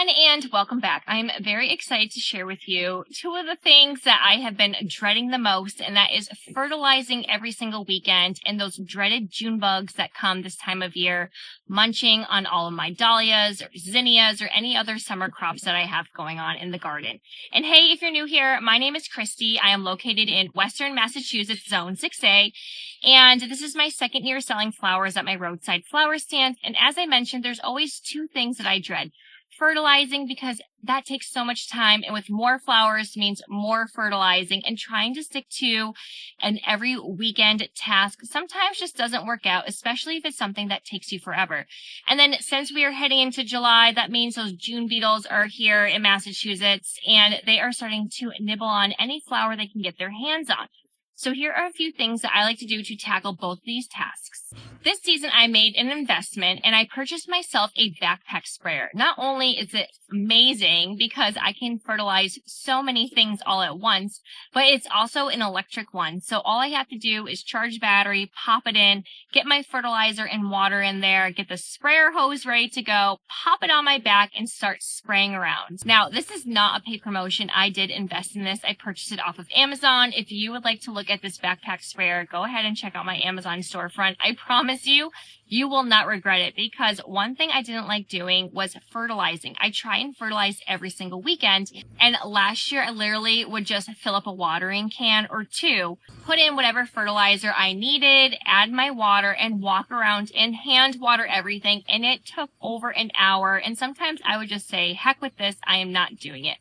everyone, and welcome back. I'm very excited to share with you two of the things that I have been dreading the most, and that is fertilizing every single weekend and those dreaded June bugs that come this time of year, munching on all of my dahlias or zinnias or any other summer crops that I have going on in the garden. And hey, if you're new here, my name is Christy. I am located in Western Massachusetts, Zone 6A, and this is my second year selling flowers at my roadside flower stand. And as I mentioned, there's always two things that I dread. Fertilizing, because that takes so much time, and with more flowers means more fertilizing, and trying to stick to an every weekend task sometimes just doesn't work out, especially if it's something that takes you forever. And then since we are heading into July, that means those June beetles are here in Massachusetts, and they are starting to nibble on any flower they can get their hands on. So here are a few things that I like to do to tackle both these tasks. This season, I made an investment and I purchased myself a backpack sprayer. Not only is it amazing because I can fertilize so many things all at once, but it's also an electric one. So all I have to do is charge battery, pop it in, get my fertilizer and water in there, get the sprayer hose ready to go, pop it on my back, and start spraying around. Now, this is not a paid promotion. I did invest in this. I purchased it off of Amazon. If you would like to look at this backpack sprayer, go ahead and check out my Amazon storefront. I promise you will not regret it, because one thing I didn't like doing was fertilizing. I try and fertilize every single weekend, and last year I literally would just fill up a watering can or two, put in whatever fertilizer I needed, add my water, and walk around and hand water everything, and it took over an hour, and sometimes I would just say, heck with this, I am not doing it.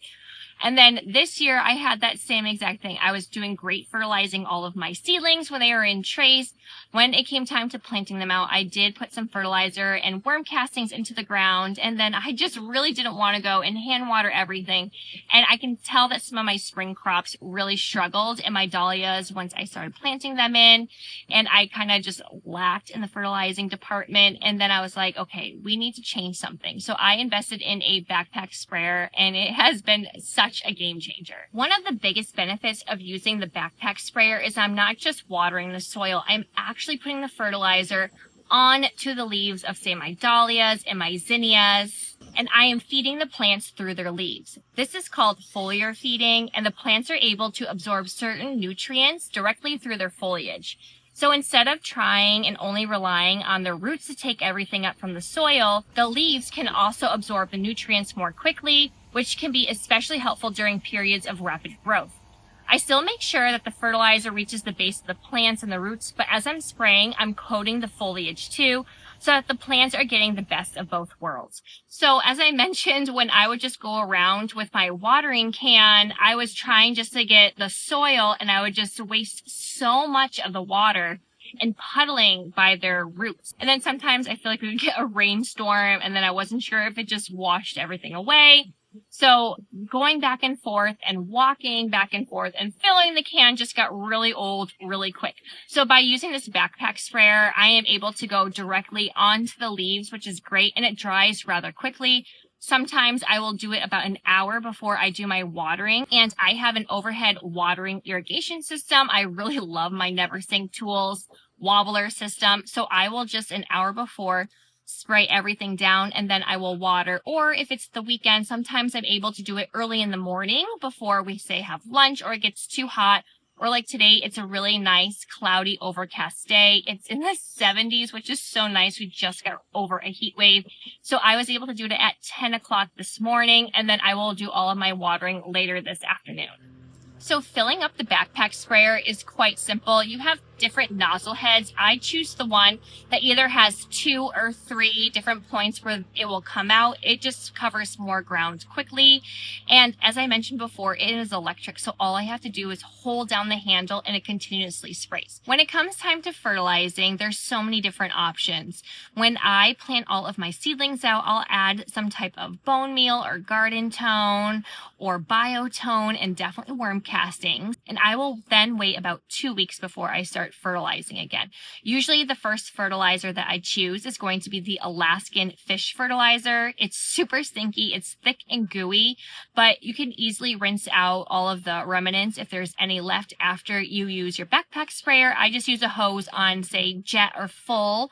And then this year, I had that same exact thing. I was doing great fertilizing all of my seedlings when they were in trays. When it came time to planting them out, I did put some fertilizer and worm castings into the ground. And then I just really didn't want to go and hand water everything. And I can tell that some of my spring crops really struggled in my dahlias once I started planting them in. And I kind of just lacked in the fertilizing department. And then I was like, okay, we need to change something. So I invested in a backpack sprayer, and it has been such a game changer. One of the biggest benefits of using the backpack sprayer is I'm not just watering the soil, I'm actually putting the fertilizer onto the leaves of, say, my dahlias and my zinnias, and I am feeding the plants through their leaves. This is called foliar feeding, and the plants are able to absorb certain nutrients directly through their foliage. So instead of trying and only relying on the roots to take everything up from the soil, the leaves can also absorb the nutrients more quickly, which can be especially helpful during periods of rapid growth. I still make sure that the fertilizer reaches the base of the plants and the roots, but as I'm spraying, I'm coating the foliage too, so that the plants are getting the best of both worlds. So as I mentioned, when I would just go around with my watering can, I was trying just to get the soil, and I would just waste so much of the water and puddling by their roots. And then sometimes I feel like we would get a rainstorm, and then I wasn't sure if it just washed everything away. So going back and forth and walking back and forth and filling the can just got really old really quick. So by using this backpack sprayer, I am able to go directly onto the leaves, which is great, and it dries rather quickly. Sometimes I will do it about an hour before I do my watering, and I have an overhead watering irrigation system. I really love my Never Sink Tools wobbler system. So I will just an hour before spray everything down, and then I will water. Or if it's the weekend, sometimes I'm able to do it early in the morning before we, say, have lunch, or it gets too hot. Or like today, it's a really nice, cloudy, overcast day. It's in the 70s, which is so nice. We just got over a heat wave. So I was able to do it at 10 o'clock this morning, and then I will do all of my watering later this afternoon. So filling up the backpack sprayer is quite simple. You have different nozzle heads. I choose the one that either has 2 or 3 different points where it will come out. It just covers more ground quickly. And as I mentioned before, it is electric. So all I have to do is hold down the handle, and it continuously sprays. When it comes time to fertilizing, there's so many different options. When I plant all of my seedlings out, I'll add some type of bone meal or garden tone or biotone, and definitely worm castings. And I will then wait about 2 weeks before I start start fertilizing again. Usually the first fertilizer that I choose is going to be the Alaskan fish fertilizer. It's super stinky, it's thick and gooey, but you can easily rinse out all of the remnants if there's any left after you use your backpack sprayer. I just use a hose on, say, jet or full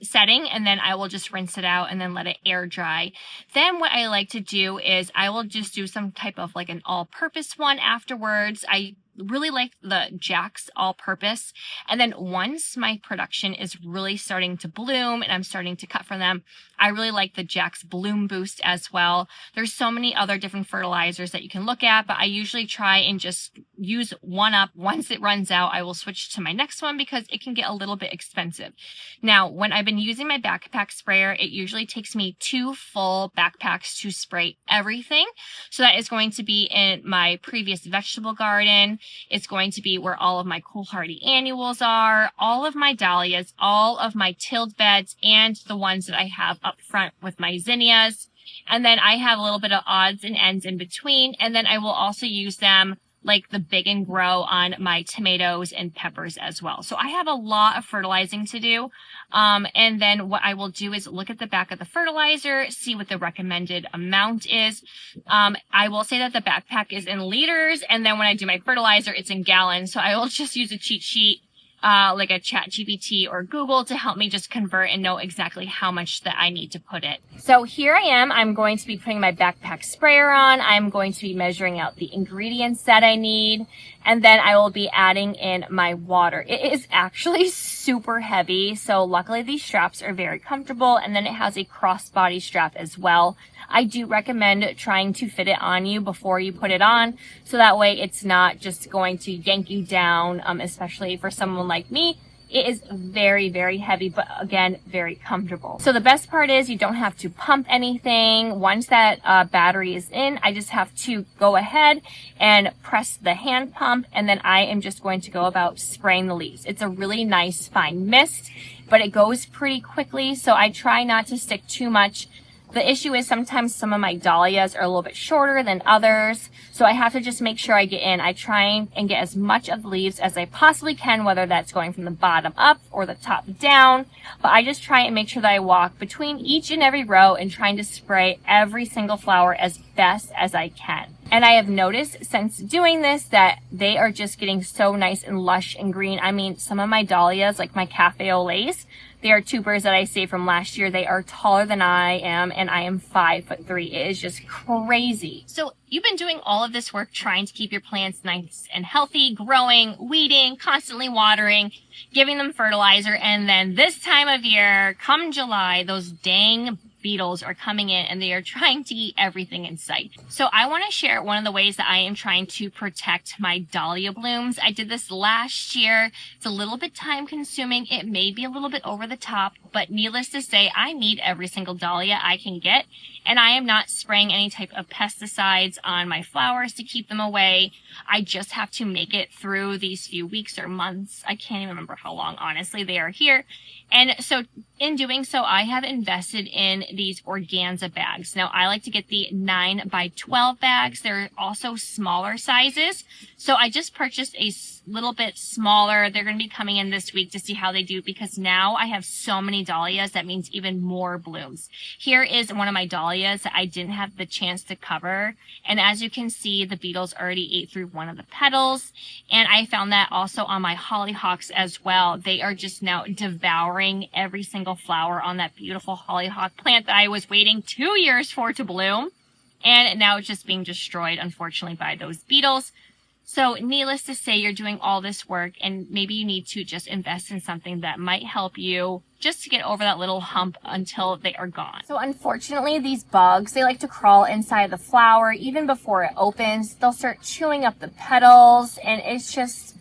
setting, and then I will just rinse it out and then let it air dry. Then what I like to do is I will just do some type of like an all-purpose one afterwards. I really like the Jack's all-purpose. And then once my production is really starting to bloom and I'm starting to cut from them, I really like the Jack's Bloom Boost as well. There's so many other different fertilizers that you can look at, but I usually try and just use one up. Once it runs out, I will switch to my next one because it can get a little bit expensive. Now, when I've been using my backpack sprayer, it usually takes me 2 full backpacks to spray everything. So that is going to be in my previous vegetable garden. It's going to be where all of my cool hardy annuals are, all of my dahlias, all of my tilled beds, and the ones that I have up front with my zinnias. And then I have a little bit of odds and ends in between. And then I will also use them like the Big and Grow on my tomatoes and peppers as well. So I have a lot of fertilizing to do. And then what I will do is look at the back of the fertilizer, see what the recommended amount is. I will say that the backpack is in liters, and then when I do my fertilizer, it's in gallons. So I will just use a cheat sheet, like a ChatGPT or Google, to help me just convert and know exactly how much that I need to put it. So here I am. I'm going to be putting my backpack sprayer on. I'm going to be measuring out the ingredients that I need, and then I will be adding in my water. It is actually super heavy, so luckily these straps are very comfortable, and then it has a crossbody strap as well. I do recommend trying to fit it on you before you put it on, so that way it's not just going to yank you down, especially for someone like me. It is very, very heavy, but again, very comfortable. So the best part is you don't have to pump anything. Once that battery is in, I just have to go ahead and press the hand pump, and then I am just going to go about spraying the leaves. It's a really nice fine mist, but it goes pretty quickly, so I try not to stick too much. The issue is sometimes some of my dahlias are a little bit shorter than others, so I have to just make sure I get in. I try and get as much of the leaves as I possibly can, whether that's going from the bottom up or the top down, but I just try and make sure that I walk between each and every row and trying to spray every single flower as best as I can. And I have noticed since doing this that they are just getting so nice and lush and green. I mean, some of my dahlias, like my cafe au laits, they are tubers that I saved from last year. They are taller than I am, and I am 5'3". It is just crazy. So you've been doing all of this work trying to keep your plants nice and healthy, growing, weeding, constantly watering, giving them fertilizer, and then this time of year, come July, those dang beetles are coming in and they are trying to eat everything in sight. So I want to share one of the ways that I am trying to protect my dahlia blooms. I did this last year. It's a little bit time consuming. It may be a little bit over the top, but needless to say, I need every single dahlia I can get, and I am not spraying any type of pesticides on my flowers to keep them away. I just have to make it through these few weeks or months. I can't even remember how long, honestly, they are here. And so in doing so, I have invested in these organza bags. Now, I like to get the 9x12 bags. They're also smaller sizes. So I just purchased a little bit smaller. They're going to be coming in this week to see how they do, because now I have so many dahlias. That means even more blooms. Here is one of my dahlias that I didn't have the chance to cover. And as you can see, the beetles already ate through one of the petals. And I found that also on my hollyhocks as well. They are just now devouring every single flower on that beautiful hollyhock plant that I was waiting 2 years for to bloom. And now it's just being destroyed, unfortunately, by those beetles. So needless to say, you're doing all this work, and maybe you need to just invest in something that might help you just to get over that little hump until they are gone. So unfortunately, these bugs, they like to crawl inside the flower even before it opens. They'll start chewing up the petals, and it's just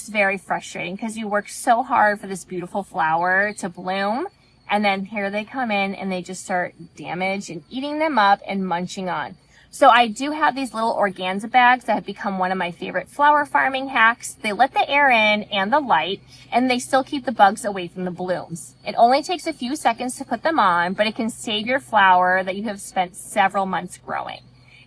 very frustrating because you work so hard for this beautiful flower to bloom, and then here they come in and they just start damaged and eating them up and munching on. So I do have these little organza bags that have become one of my favorite flower farming hacks. They let the air in and the light, and they still keep the bugs away from the blooms. It only takes a few seconds to put them on, but it can save your flower that you have spent several months growing.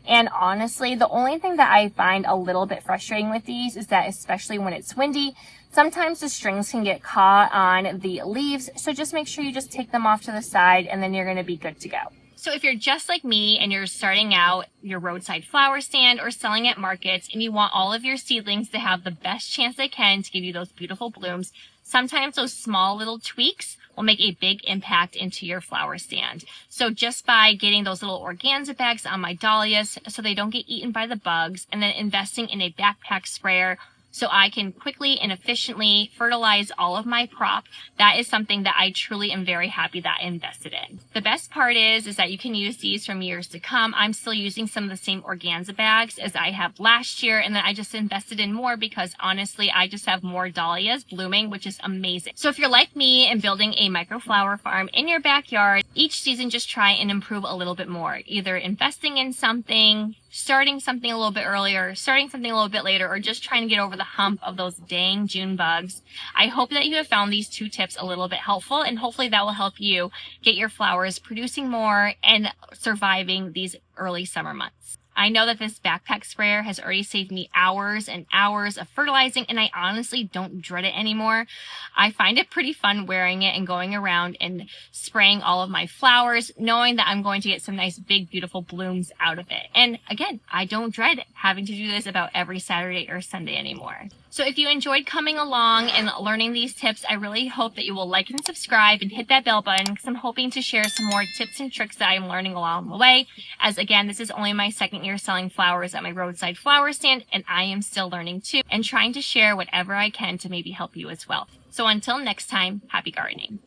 And honestly, the only thing that I find a little bit frustrating with these is that, especially when it's windy, Sometimes the strings can get caught on the leaves, so just make sure you just take them off to the side and then you're going to be good to go. So if you're just like me and you're starting out your roadside flower stand or selling at markets and you want all of your seedlings to have the best chance they can to give you those beautiful blooms, sometimes those small little tweaks will make a big impact into your flower stand. So just by getting those little organza bags on my dahlias so they don't get eaten by the bugs, and then investing in a backpack sprayer so I can quickly and efficiently fertilize all of my crop, that is something that I truly am very happy that I invested in. The best part is that you can use these from years to come. I'm still using some of the same organza bags as I have last year, and then I just invested in more because honestly, I just have more dahlias blooming, which is amazing. So if you're like me and building a microflower farm in your backyard, each season just try and improve a little bit more, either investing in something, starting something a little bit earlier, starting something a little bit later, or just trying to get over the hump of those dang June bugs. I hope that you have found these 2 tips a little bit helpful, and hopefully that will help you get your flowers producing more and surviving these early summer months. I know that this backpack sprayer has already saved me hours and hours of fertilizing, and I honestly don't dread it anymore. I find it pretty fun wearing it and going around and spraying all of my flowers, knowing that I'm going to get some nice big beautiful blooms out of it. And again, I don't dread having to do this about every Saturday or Sunday anymore. So if you enjoyed coming along and learning these tips, I really hope that you will like and subscribe and hit that bell button, because I'm hoping to share some more tips and tricks that I'm learning along the way. As again, this is only my second year selling flowers at my roadside flower stand, and I am still learning too and trying to share whatever I can to maybe help you as well. So until next time, happy gardening.